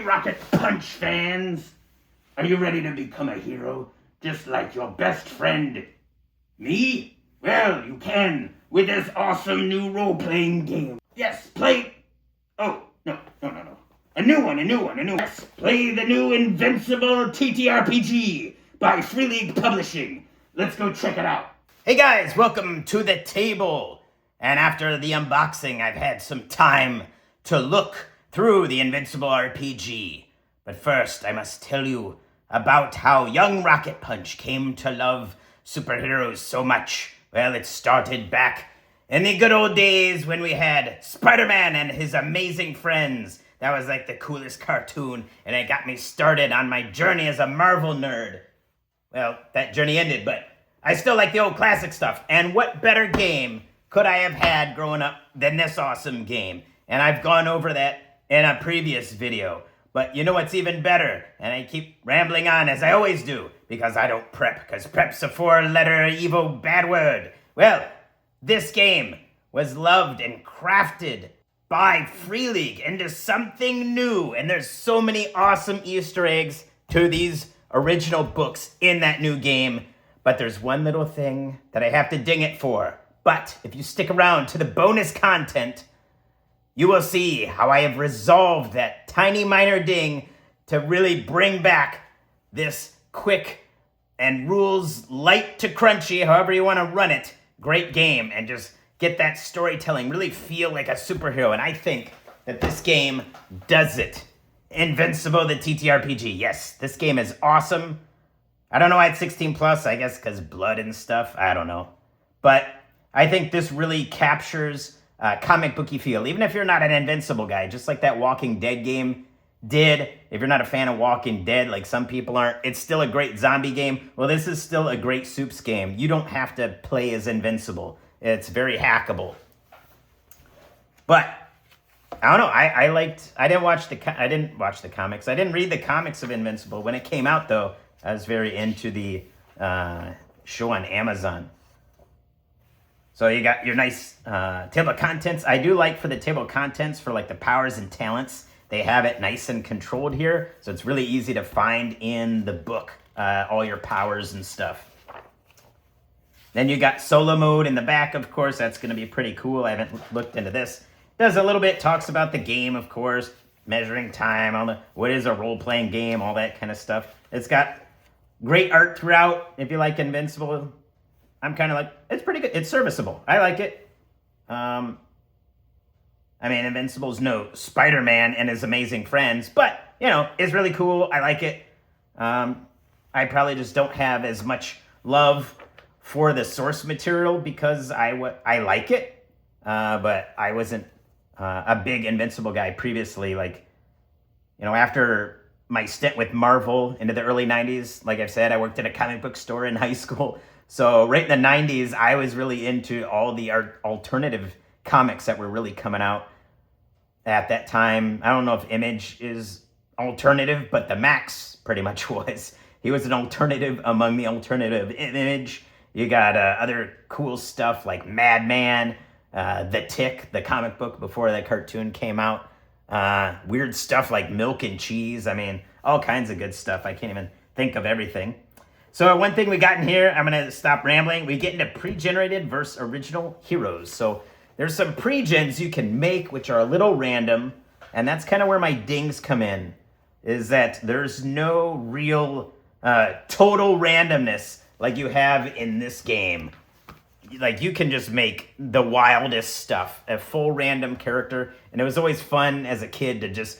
Rocket Punch fans! Are you ready to become a hero, just like your best friend, me? Well, you can, with this awesome new role-playing game. Yes, play... Oh, no. A new one. Yes, play the new Invincible TTRPG by Free League Publishing. Let's go check it out. Hey guys, welcome to the table. And after the unboxing, I've had some time to look through the Invincible RPG. But first, I must tell you about how young Rocket Punch came to love superheroes so much. Well, it started back in the good old days when we had Spider-Man and his amazing friends. That was like the coolest cartoon, and it got me started on my journey as a Marvel nerd. Well, that journey ended, but I still like the old classic stuff. And what better game could I have had growing up than this awesome game? And I've gone over that in a previous video. But you know what's even better? And I keep rambling on as I always do, because I don't prep, because prep's a four-letter evil bad word. Well, this game was loved and crafted by Free League into something new. And there's so many awesome Easter eggs to these original books in that new game. But there's one little thing that I have to ding it for. But if you stick around to the bonus content, you will see how I have resolved that tiny minor ding to really bring back this quick and rules light to crunchy, however you want to run it, great game, and just get that storytelling, really feel like a superhero. And I think that this game does it. Invincible, the TTRPG. Yes, this game is awesome. I don't know why it's 16 plus, I guess because blood and stuff. I don't know. But I think this really captures comic booky feel, even if you're not an Invincible guy, just like that Walking Dead game did. If you're not a fan of Walking Dead, like some people aren't, it's still a great zombie game. Well, this is still a great soups game. You don't have to play as Invincible. It's very hackable. But I don't know. I didn't watch the comics. I didn't read the comics of Invincible when it came out, though. I was very into the show on Amazon. So you got your nice table of contents. I do like for the table of contents for like the powers and talents, they have it nice and controlled here. So it's really easy to find in the book, all your powers and stuff. Then you got solo mode in the back, of course. That's going to be pretty cool. I haven't looked into this. Does a little bit, talks about the game, of course, measuring time, what is a role-playing game, all that kind of stuff. It's got great art throughout. If you like Invincible, I'm kind of like, it's pretty good. It's serviceable. I like it. I mean, Invincible's no Spider-Man and his amazing friends, but, you know, it's really cool. I like it. I probably just don't have as much love for the source material because I like it, but I wasn't a big Invincible guy previously. Like, you know, after my stint with Marvel into the early 90s, like I've said, I worked at a comic book store in high school. So right in the 90s, I was really into all the alternative comics that were really coming out at that time. I don't know if Image is alternative, but the Max pretty much was. He was an alternative among the alternative Image. You got other cool stuff like Madman, The Tick, the comic book before the cartoon came out. Weird stuff like Milk and Cheese. I mean, all kinds of good stuff. I can't even think of everything. So one thing we got in here, I'm going to stop rambling. We get into pre-generated versus original heroes. So there's some pre-gens you can make, which are a little random. And that's kind of where my dings come in, is that there's no real total randomness like you have in this game. Like, you can just make the wildest stuff, a full random character. And it was always fun as a kid to just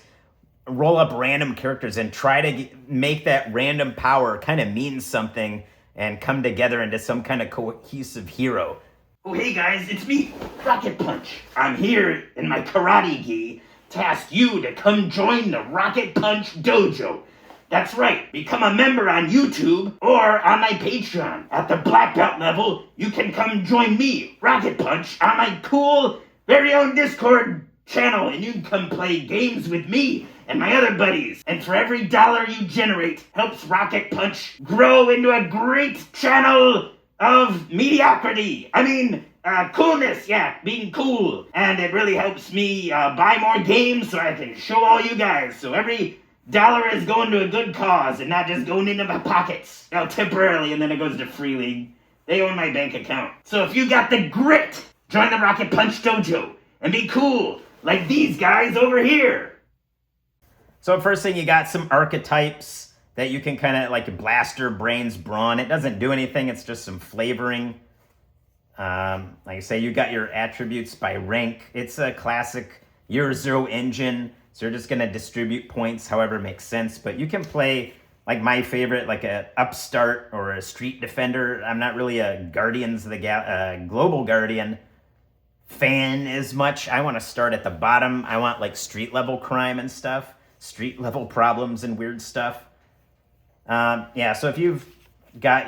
roll up random characters and try to make that random power kind of mean something and come together into some kind of cohesive hero. Oh, hey guys, it's me, Rocket Punch. I'm here in my karate gi to ask you to come join the Rocket Punch Dojo. That's right, become a member on YouTube or on my Patreon. At the black belt level, you can come join me, Rocket Punch, on my cool, very own Discord channel, and you can come play games with me and my other buddies. And for every dollar you generate, helps Rocket Punch grow into a great channel of mediocrity. I mean, coolness, yeah, being cool. And it really helps me buy more games so I can show all you guys. So every Dollar is going to a good cause and not just going into my pockets. Now, temporarily, and then it goes to Free League. They own my bank account. So if you got the grit, join the Rocket Punch Dojo and be cool like these guys over here. So first thing, you got some archetypes that you can kind of like blaster, brains, brawn. It doesn't do anything. It's just some flavoring. Like I say, you got your attributes by rank. It's a classic Year Zero engine. So you're just going to distribute points however it makes sense. But you can play like my favorite, like a upstart or a street defender. I'm not really a Guardians of the Global Guardian fan as much. I want to start at the bottom. I want like street level crime and stuff, street level problems and weird stuff. Yeah, so if you've got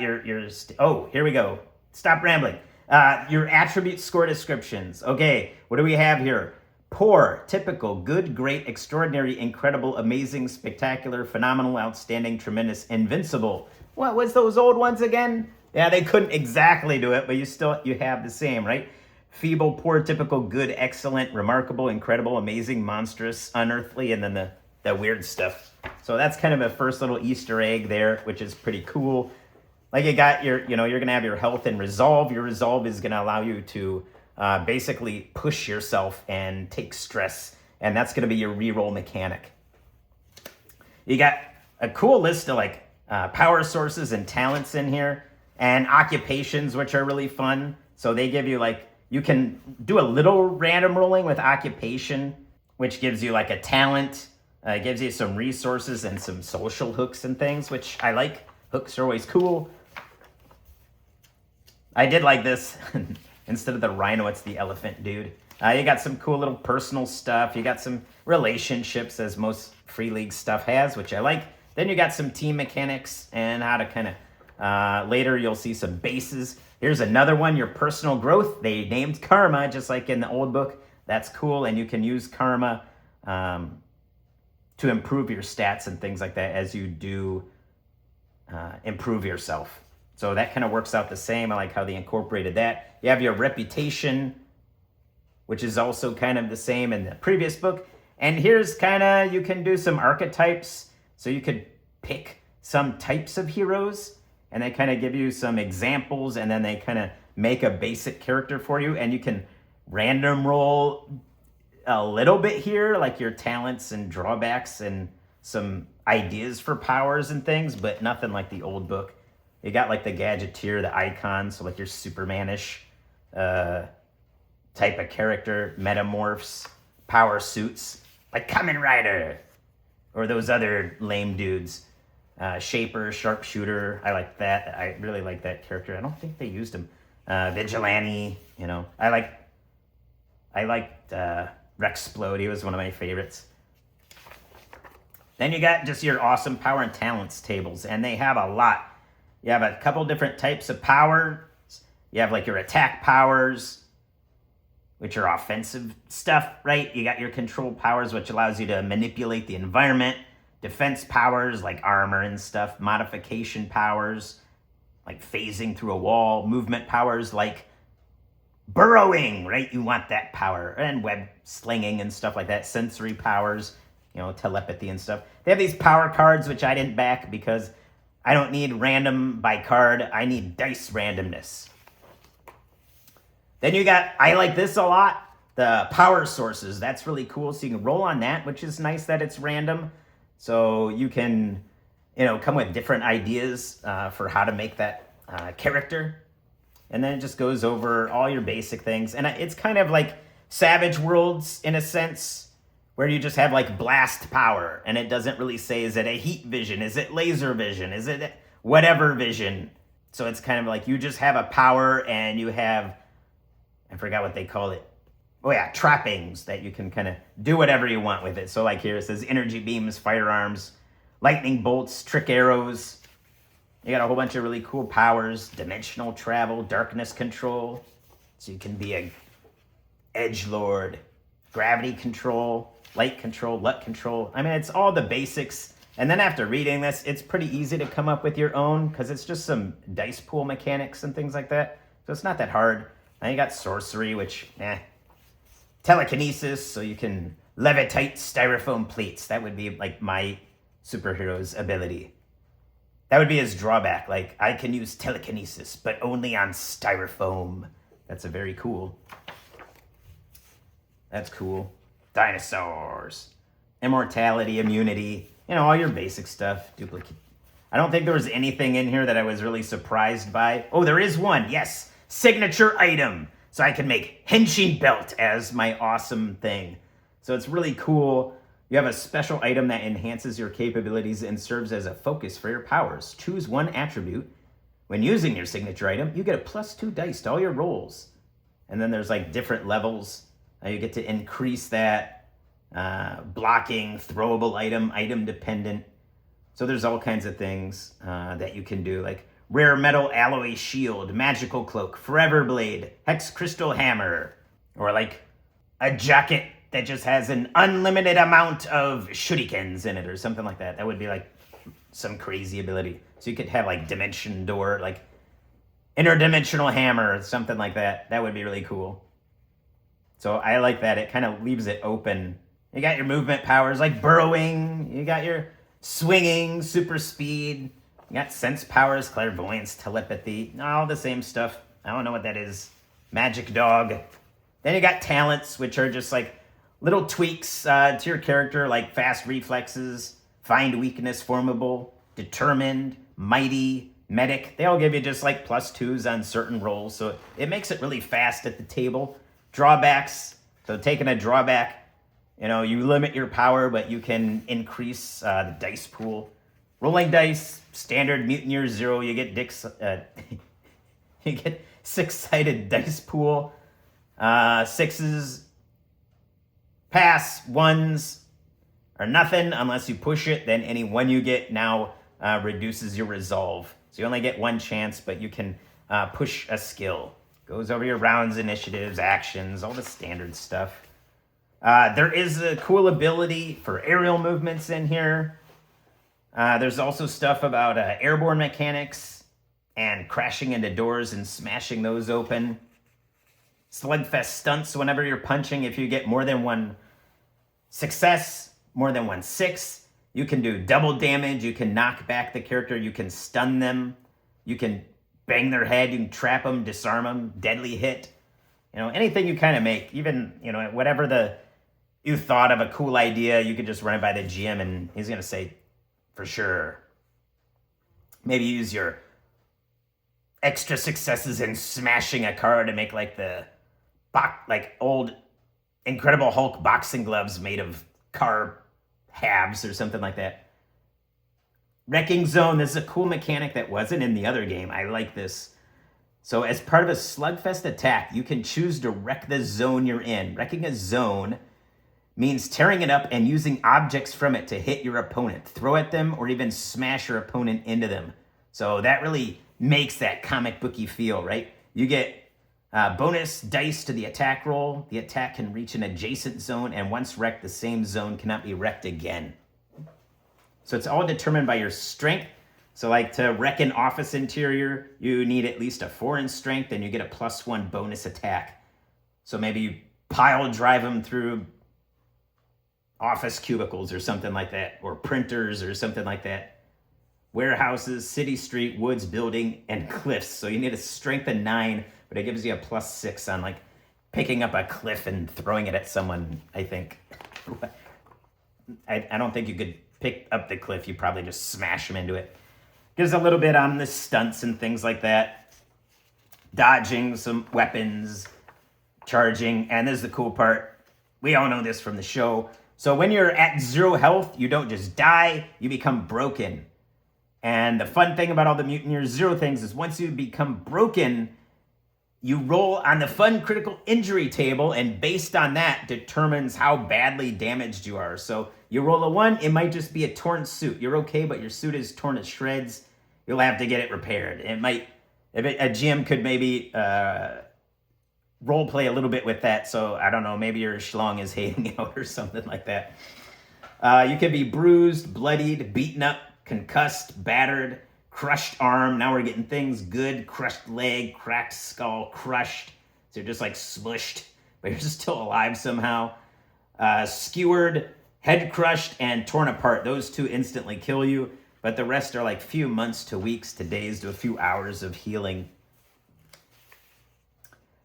oh, here we go. Stop rambling. Your attribute score descriptions. Okay, what do we have here? Poor, typical, good, great, extraordinary, incredible, amazing, spectacular, phenomenal, outstanding, tremendous, invincible. What was those old ones again? Yeah, they couldn't exactly do it, but you have the same, right? Feeble, poor, typical, good, excellent, remarkable, incredible, amazing, monstrous, unearthly, and then the weird stuff. So that's kind of a first little Easter egg there, which is pretty cool. Like you got you're going to have your health and resolve. Your resolve is going to allow you to basically push yourself and take stress. And that's going to be your reroll mechanic. You got a cool list of like power sources and talents in here and occupations, which are really fun. So they give you like, you can do a little random rolling with occupation, which gives you like a talent. It gives you some resources and some social hooks and things, which I like. Hooks are always cool. I did like this. Instead of the rhino, it's the elephant dude. You got some cool little personal stuff. You got some relationships, as most Free League stuff has, which I like. Then you got some team mechanics and how to kind of... later, you'll see some bases. Here's another one, your personal growth. They named Karma, just like in the old book. That's cool, and you can use Karma to improve your stats and things like that as you do improve yourself. So that kind of works out the same. I like how they incorporated that. You have your reputation, which is also kind of the same in the previous book. And here's kind of, you can do some archetypes. So you could pick some types of heroes, and they kind of give you some examples, and then they kind of make a basic character for you. And you can random roll a little bit here, like your talents and drawbacks and some ideas for powers and things, but nothing like the old book. You got like the gadgeteer, the icon, so like your Superman-ish type of character, metamorphs, power suits, like Kamen Rider, or those other lame dudes. Shaper, Sharpshooter, I like that. I really like that character. I don't think they used him. Vigilante, you know. I liked Rexplode. He was one of my favorites. Then you got just your awesome power and talents tables, and they have a lot. You have a couple different types of powers. You have like your attack powers, which are offensive stuff, right? You got your control powers, which allows you to manipulate the environment. Defense powers, like armor and stuff. Modification powers, like phasing through a wall. Movement powers, like burrowing, right? You want that power. And web slinging and stuff like that. Sensory powers, you know, telepathy and stuff. They have these power cards, which I didn't back because I don't need random by card. I need dice randomness. Then you got, I like this a lot, the power sources. That's really cool. So you can roll on that, which is nice that it's random. So you can, you know, come with different ideas for how to make that character. And then it just goes over all your basic things. And it's kind of like Savage Worlds in a sense, where you just have like blast power, and it doesn't really say, is it a heat vision? Is it laser vision? Is it whatever vision? So it's kind of like you just have a power, and you have, I forgot what they call it. Oh yeah, trappings that you can kind of do whatever you want with it. So like here it says energy beams, firearms, lightning bolts, trick arrows. You got a whole bunch of really cool powers, dimensional travel, darkness control. So you can be a edgelord, gravity control, light control, luck control. I mean, it's all the basics. And then after reading this, it's pretty easy to come up with your own because it's just some dice pool mechanics and things like that. So it's not that hard. Now you got sorcery, which, telekinesis, so you can levitate styrofoam plates. That would be like my superhero's ability. That would be his drawback. Like, I can use telekinesis, but only on styrofoam. That's a very cool. That's cool. Dinosaurs. Immortality, immunity. You know, all your basic stuff. Duplicate. I don't think there was anything in here that I was really surprised by. Oh, there is one. Yes. Signature item. So I can make Henshin Belt as my awesome thing. So it's really cool. You have a special item that enhances your capabilities and serves as a focus for your powers. Choose one attribute. When using your signature item, you get a +2 dice to all your rolls. And then there's like different levels. You get to increase that. Blocking, throwable item, item dependent. So there's all kinds of things that you can do, like rare metal alloy shield, magical cloak, forever blade, hex crystal hammer, or like a jacket that just has an unlimited amount of shurikens in it or something like that. That would be like some crazy ability. So you could have like dimension door, like interdimensional hammer or something like that. That would be really cool. So I like that. It kind of leaves it open. You got your movement powers like burrowing. You got your swinging, super speed. You got sense powers, clairvoyance, telepathy. All the same stuff. I don't know what that is. Magic dog. Then you got talents, which are just like little tweaks to your character, like fast reflexes, find weakness formable, determined, mighty, medic. They all give you just like +2s on certain rolls. So it makes it really fast at the table. Drawbacks. So taking a drawback, you know, you limit your power, but you can increase the dice pool. Rolling dice, standard Mutineer 0, you get you get 6-sided dice pool. 6s pass, 1s are nothing unless you push it. Then any 1 you get now reduces your resolve. So you only get 1 chance, but you can push a skill. Goes over your rounds, initiatives, actions, all the standard stuff. There is a cool ability for aerial movements in here. There's also stuff about airborne mechanics and crashing into doors and smashing those open. Slugfest stunts whenever you're punching. If you get more than 1 success, more than 1 6, you can do double damage. You can knock back the character. You can stun them. You can bang their head. You can trap them, disarm them, deadly hit. You know, anything you kind of make, even, you know, whatever you thought of a cool idea, you could just run it by the GM and he's going to say, for sure. Maybe use your extra successes in smashing a car to make like the old Incredible Hulk boxing gloves made of car halves or something like that. Wrecking Zone, this is a cool mechanic that wasn't in the other game. I like this. So as part of a slugfest attack, you can choose to wreck the zone you're in. Wrecking a zone means tearing it up and using objects from it to hit your opponent, throw at them, or even smash your opponent into them. So that really makes that comic booky feel, right? You get bonus dice to the attack roll. The attack can reach an adjacent zone, and once wrecked, the same zone cannot be wrecked again. So it's all determined by your strength. So like to wreck an office interior, you need at least a 4 in strength, and you get a +1 bonus attack. So maybe you pile drive them through office cubicles or something like that, or printers or something like that. Warehouses, city street, woods, building, and cliffs. So you need a strength of 9, but it gives you a +6 on like picking up a cliff and throwing it at someone, I think. I don't think you could pick up the cliff. You probably just smash them into it. Gives a little bit on the stunts and things like that. Dodging some weapons, charging, and this is the cool part. We all know this from the show. So when you're at 0 health, you don't just die, you become broken. And the fun thing about all the Mutineer 0 things is once you become broken, you roll on the fun critical injury table, and based on that determines how badly damaged you are. So you roll a 1, it might just be a torn suit. You're okay, but your suit is torn to shreds. You'll have to get it repaired. A GM could maybe role play a little bit with that. So I don't know, maybe your schlong is hating out or something like that. You could be bruised, bloodied, beaten up, concussed, battered, crushed arm. Now we're getting things good. Crushed leg, cracked skull, crushed. So you're just like smushed, but you're still alive somehow. Skewered head crushed and torn apart. Those two instantly kill you, but the rest are like few months to weeks to days to a few hours of healing.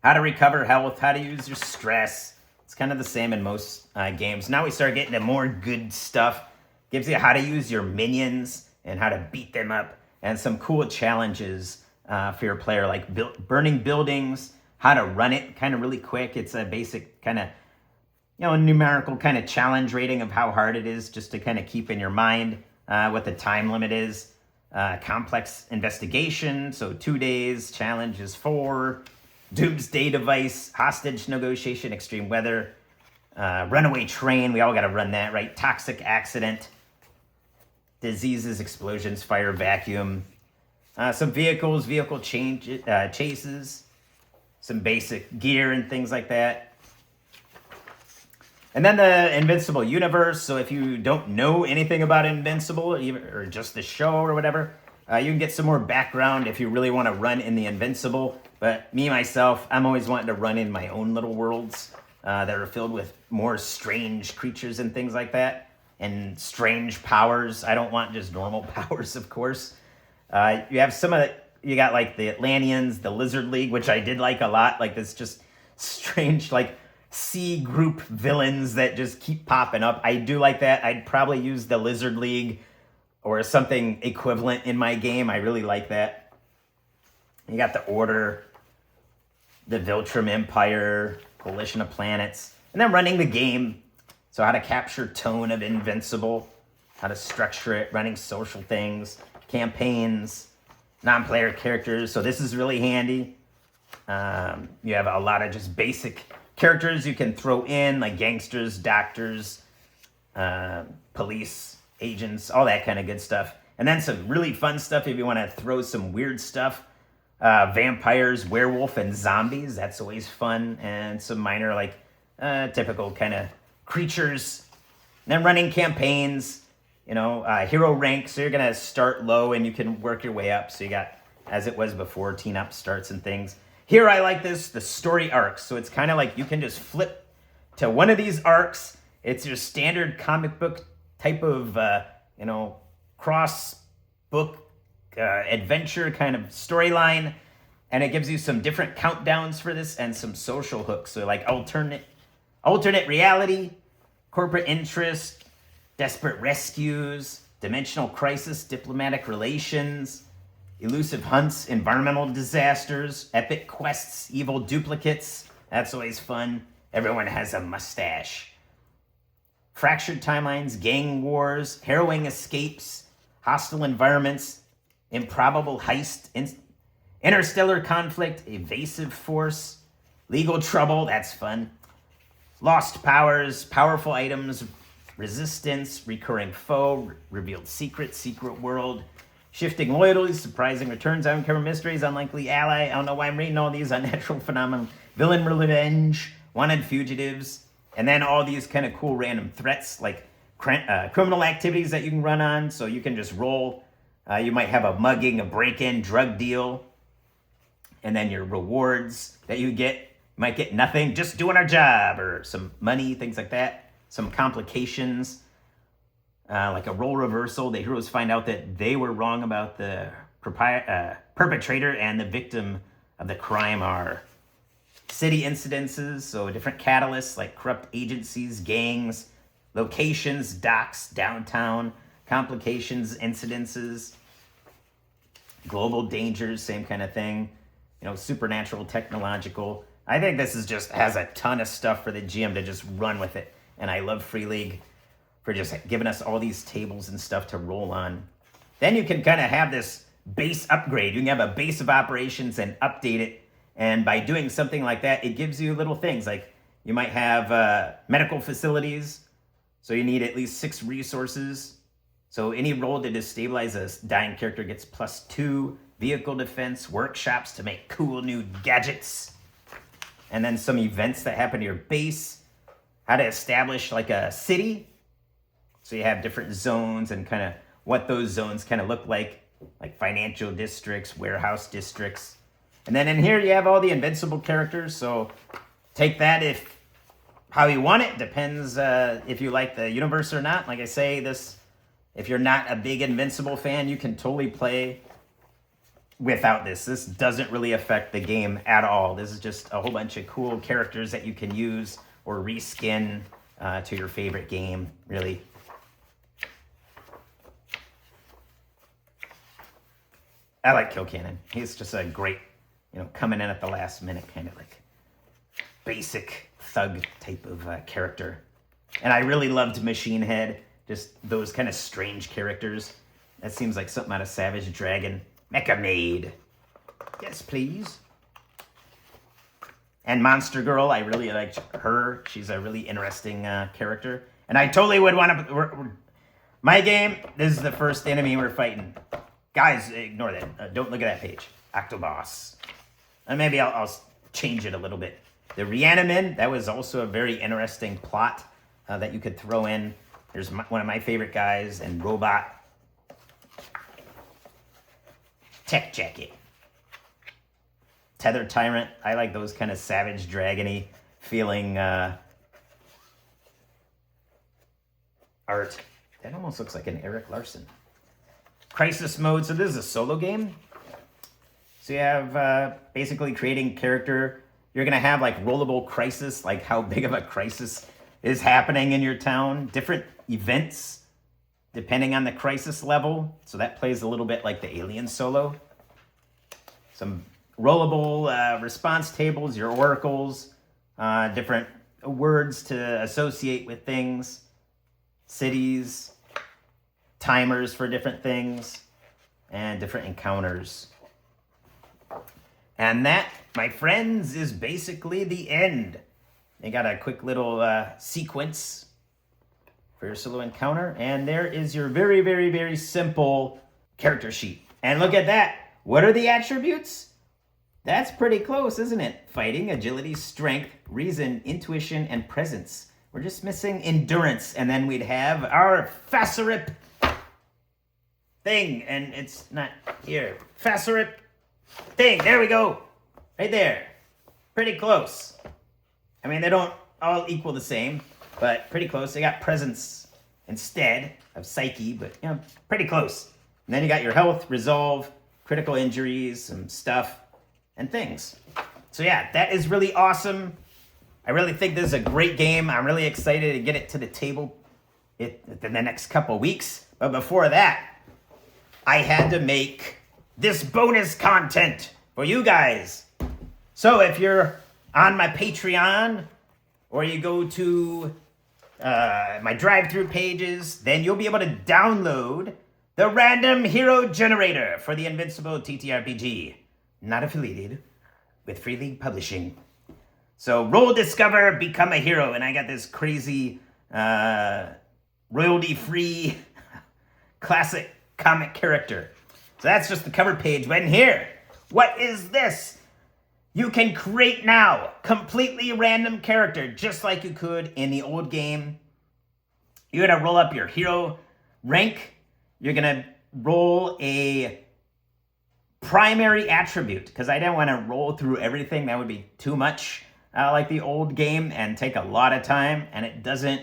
How to recover health, how to use your stress. It's kind of the same in most games. Now we start getting to more good stuff. Gives you how to use your minions and how to beat them up, and some cool challenges for your player, like burning buildings, how to run it kind of really quick. It's a basic kind of, numerical kind of challenge rating of how hard it is, just to kind of keep in your mind what the time limit is. Complex investigation, so 2 days. Challenge is 4. Doomsday device, hostage negotiation, extreme weather, runaway train. We all got to run that, right? Toxic accident, diseases, explosions, fire, vacuum. Some vehicles, vehicle chases, some basic gear and things like that. And then the Invincible universe. So if you don't know anything about Invincible, or just the show or whatever, you can get some more background if you really want to run in the Invincible. But me, myself, I'm always wanting to run in my own little worlds that are filled with more strange creatures and things like that. And strange powers. I don't want just normal powers, of course. You have some of it. You got like the Atlanteans, the Lizard League, which I did like a lot. Like this just strange, like C group villains that just keep popping up. I do like that. I'd probably use the Lizard League or something equivalent in my game. I really like that. You got the Order, the Viltrum Empire, Coalition of Planets, and then running the game. So how to capture tone of Invincible, how to structure it, running social things, campaigns, non-player characters. So this is really handy. You have a lot of just basic characters you can throw in, like gangsters, doctors, police, agents, all that kind of good stuff. And then some really fun stuff if you want to throw some weird stuff. Vampires, werewolf, and zombies. That's always fun. And some minor, like, typical kind of creatures. And then running campaigns, hero rank. So you're going to start low and you can work your way up. So you got, as it was before, teen up starts and things. Here I like this, the story arcs. So it's kind of like you can just flip to one of these arcs. It's your standard comic book type of, cross book adventure kind of storyline. And it gives you some different countdowns for this and some social hooks. So like alternate reality, corporate interest, desperate rescues, dimensional crisis, diplomatic relations, elusive hunts, environmental disasters, epic quests, evil duplicates. That's always fun. Everyone has a mustache. Fractured timelines, gang wars, harrowing escapes, hostile environments, improbable heist, interstellar conflict, evasive force, legal trouble. That's fun. Lost powers, powerful items, resistance, recurring foe, revealed secret world, shifting loyalties, surprising returns, uncovered mysteries, unlikely ally. I don't know why I'm reading all these. Unnatural phenomenon, villain revenge, wanted fugitives, and then all these kind of cool random threats like criminal activities that you can run on. So you can just roll. You might have a mugging, a break-in, drug deal, and then your rewards that you get. You might get nothing, just doing our job, or some money, things like that. Some complications. Like a role reversal, the heroes find out that they were wrong about the perpetrator, and the victim of the crime are city incidences, so different catalysts like corrupt agencies, gangs, locations, docks, downtown, complications, incidences, global dangers, same kind of thing, supernatural, technological. I think this is just has a ton of stuff for the GM to just run with it, and I love Free League for just giving us all these tables and stuff to roll on. Then you can kind of have this base upgrade. You can have a base of operations and update it. And by doing something like that, it gives you little things. Like you might have medical facilities. So you need at least 6 resources. So any roll to destabilize a dying character gets +2. Vehicle defense, workshops to make cool new gadgets. And then some events that happen to your base. How to establish like a city. So you have different zones and kind of what those zones kind of look like financial districts, warehouse districts. And then in here you have all the Invincible characters. So take that if how you want it. Depends if you like the universe or not. Like I say, if you're not a big Invincible fan, you can totally play without this. This doesn't really affect the game at all. This is just a whole bunch of cool characters that you can use or reskin to your favorite game, really. I like Kill Cannon. He's just a great, coming in at the last minute kind of like basic thug type of character. And I really loved Machine Head, just those kind of strange characters. That seems like something out of Savage Dragon. Mecha Maid. Yes, please. And Monster Girl, I really liked her. She's a really interesting character. And I totally would want to... My game, this is the first enemy we're fighting. Guys, ignore that. Don't look at that page. Octoboss. And maybe I'll change it a little bit. The Reanimin, that was also a very interesting plot that you could throw in. There's one of my favorite guys, and Robot. Tech Jacket. Tether Tyrant. I like those kind of Savage Dragon-y feeling art. That almost looks like an Eric Larson. Crisis mode. So this is a solo game. So you have basically creating character. You're going to have like rollable crisis, like how big of a crisis is happening in your town. Different events depending on the crisis level. So that plays a little bit like the Alien solo. Some rollable response tables, your oracles, different words to associate with things, cities, timers for different things, and different encounters. And that, my friends, is basically the end. They got a quick little sequence for your solo encounter, and there is your very, very, very simple character sheet. And look at that. What are the attributes? That's pretty close, isn't it? Fighting, agility, strength, reason, intuition, and presence. We're just missing endurance, and then we'd have our FASERIP thing, and it's not here. FASERIP thing. There we go. Right there. Pretty close. I mean, they don't all equal the same, but pretty close. They got presence instead of psyche, but, pretty close. And then you got your health, resolve, critical injuries, some stuff, and things. So yeah, that is really awesome. I really think this is a great game. I'm really excited to get it to the table in the next couple weeks. But before that, I had to make this bonus content for you guys. So if you're on my Patreon or you go to my drive-thru pages, then you'll be able to download the random hero generator for the Invincible TTRPG. Not affiliated with Free League Publishing. So roll, discover, become a hero. And I got this crazy royalty-free classic comic character. So that's just the cover page. But in here, what is this? You can create now completely random character, just like you could in the old game. You're going to roll up your hero rank. You're going to roll a primary attribute, because I didn't want to roll through everything. That would be too much like the old game and take a lot of time. And it doesn't,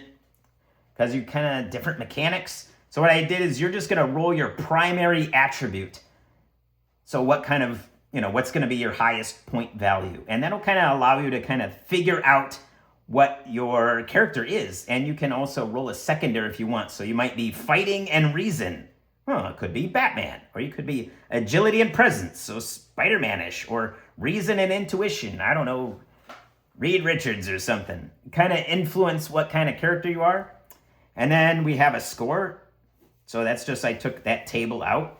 because you kind of different mechanics. So what I did is you're just going to roll your primary attribute. So what kind of, what's going to be your highest point value. And that'll kind of allow you to kind of figure out what your character is. And you can also roll a secondary if you want. So you might be fighting and reason. Well, it could be Batman. Or you could be agility and presence, so Spider-Man-ish. Or reason and intuition. I don't know, Reed Richards or something. Kind of influence what kind of character you are. And then we have a score. So that's just, I took that table out.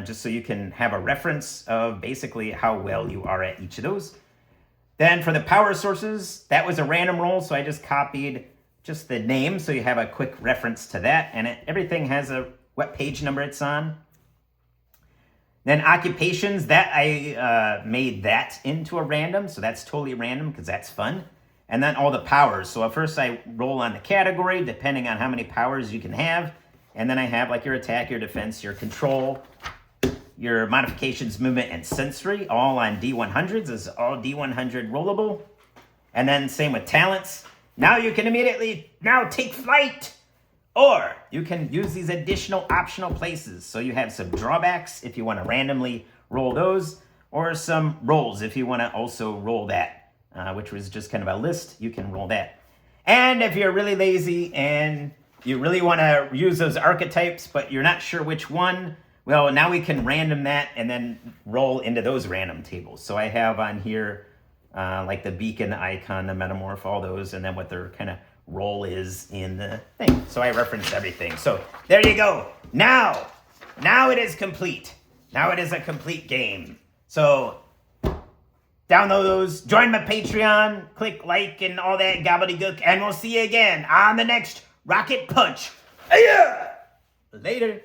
Just so you can have a reference of basically how well you are at each of those. Then for the power sources, that was a random roll, so I just copied just the name, so you have a quick reference to that, and everything has what page number it's on. Then occupations, that I made that into a random, so that's totally random, because that's fun. And then all the powers, so at first I roll on the category, depending on how many powers you can have. And then I have like your attack, your defense, your control, your modifications, movement, and sensory, all on D100s. This is all D100 rollable. And then same with talents. Now you can immediately take flight. Or you can use these additional optional places. So you have some drawbacks if you want to randomly roll those, or some rolls if you want to also roll that, which was just kind of a list. You can roll that. And if you're really lazy and you really want to use those archetypes, but you're not sure which one, well, now we can random that and then roll into those random tables. So I have on here like the beacon, the icon, the metamorph, all those, and then what their kind of role is in the thing. So I referenced everything. So there you go. Now it is complete. Now it is a complete game. So download those, join my Patreon, click like and all that gobbledygook, and we'll see you again on the next Rocket Punch. Later.